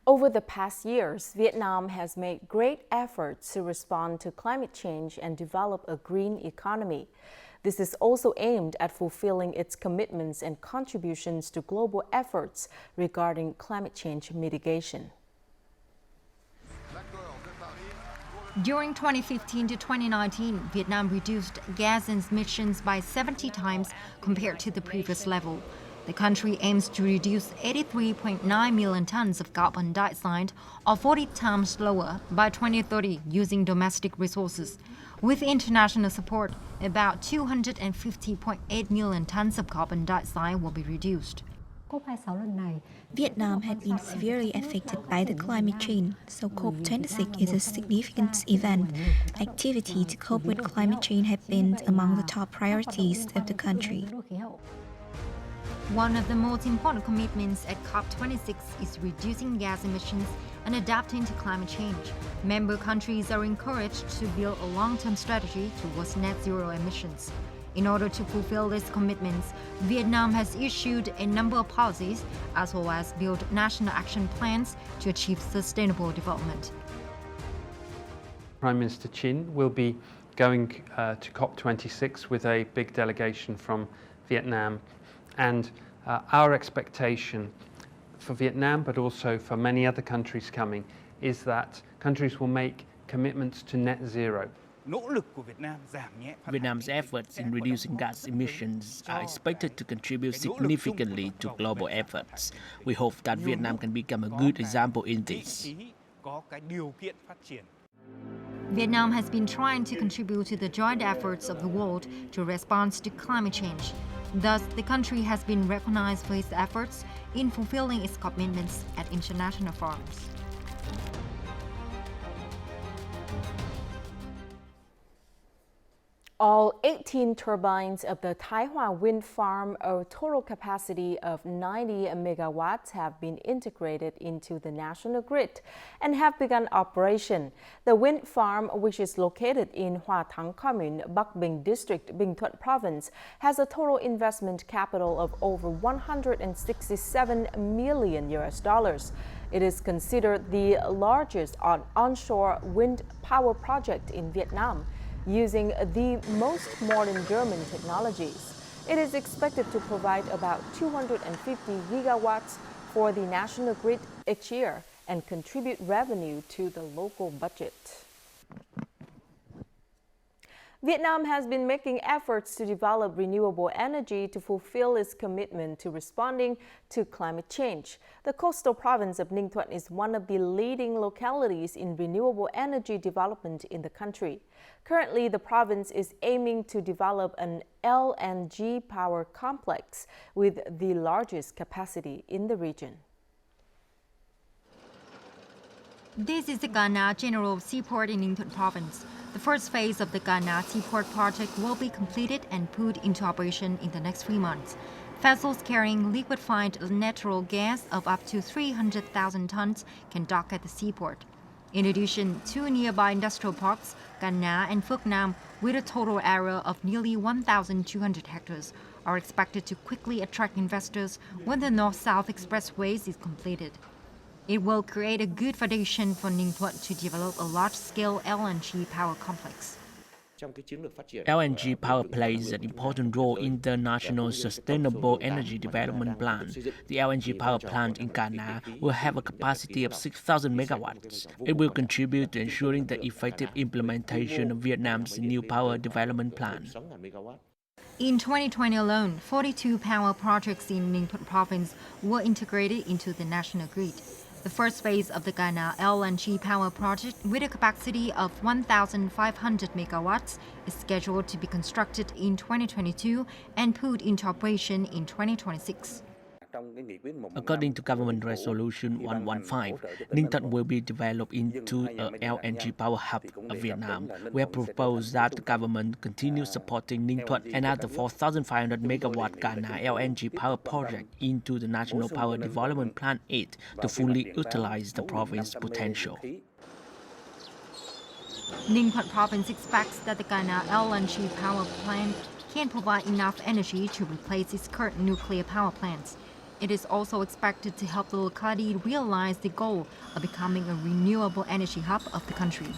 Over the past years, Vietnam has made great efforts to respond to climate change and develop a green economy. This is also aimed at fulfilling its commitments and contributions to global efforts regarding climate change mitigation. During 2015 to 2019, Vietnam reduced gas emissions by 70 times compared to the previous level. The country aims to reduce 83.9 million tons of carbon dioxide, or 40 times lower, by 2030 using domestic resources. With international support, about 250.8 million tons of carbon dioxide will be reduced. Vietnam has been severely affected by the climate change, so COP26 is a significant event. Activity to cope with climate change have been among the top priorities of the country. One of the most important commitments at COP26 is reducing gas emissions and adapting to climate change. Member countries are encouraged to build a long-term strategy towards net zero emissions. In order to fulfill these commitments, Vietnam has issued a number of policies as well as built national action plans to achieve sustainable development. Prime Minister Chin will be going to COP26 with a big delegation from Vietnam. And our expectation for Vietnam, but also for many other countries coming, is that countries will make commitments to net zero. Vietnam's efforts in reducing gas emissions are expected to contribute significantly to global efforts. We hope that Vietnam can become a good example in this. Vietnam has been trying to contribute to the joint efforts of the world to respond to climate change. Thus, the country has been recognized for its efforts in fulfilling its commitments at international forums. All 18 turbines of the Thuan wind farm, a total capacity of 90 megawatts, have been integrated into the national grid and have begun operation. The wind farm, which is located in Hoa Thang Commune, Bắc Binh District, Binh Thuan Province, has a total investment capital of over $167 million. It is considered the largest onshore wind power project in Vietnam, using the most modern German technologies. It is expected to provide about 250 gigawatts for the national grid each year and contribute revenue to the local budget. Vietnam has been making efforts to develop renewable energy to fulfill its commitment to responding to climate change. The coastal province of Ninh Thuận is one of the leading localities in renewable energy development in the country. Currently, the province is aiming to develop an LNG power complex with the largest capacity in the region. This is the Ca Na General Seaport in Ninh Thuận Province. The first phase of the Ca Na Seaport project will be completed and put into operation in the next 3 months. Vessels carrying liquefied natural gas of up to 300,000 tons can dock at the seaport. In addition, 2 nearby industrial parks, Ca Na and Phuoc Nam, with a total area of nearly 1,200 hectares, are expected to quickly attract investors when the North-South Expressway is completed. It will create a good foundation for Ninh Thuận to develop a large-scale LNG power complex. LNG power plays an important role in the National Sustainable Energy Development Plan. The LNG power plant in Ca Na will have a capacity of 6,000 megawatts. It will contribute to ensuring the effective implementation of Vietnam's new power development plan. In 2020 alone, 42 power projects in Ninh Thuận Province were integrated into the national grid. The first phase of the Ca Na LNG power project, with a capacity of 1,500 megawatts, is scheduled to be constructed in 2022 and put into operation in 2026. According to Government Resolution 115, Ninh Thuận will be developed into a LNG power hub of Vietnam. We have proposed that the government continue supporting Ninh Thuận and add the 4,500 megawatt Ca Na LNG power project into the National Power Development Plan 8 to fully utilize the province's potential. Ninh Thuận Province expects that the Ca Na LNG power plant can provide enough energy to replace its current nuclear power plants. It is also expected to help the locality realize the goal of becoming a renewable energy hub of the country.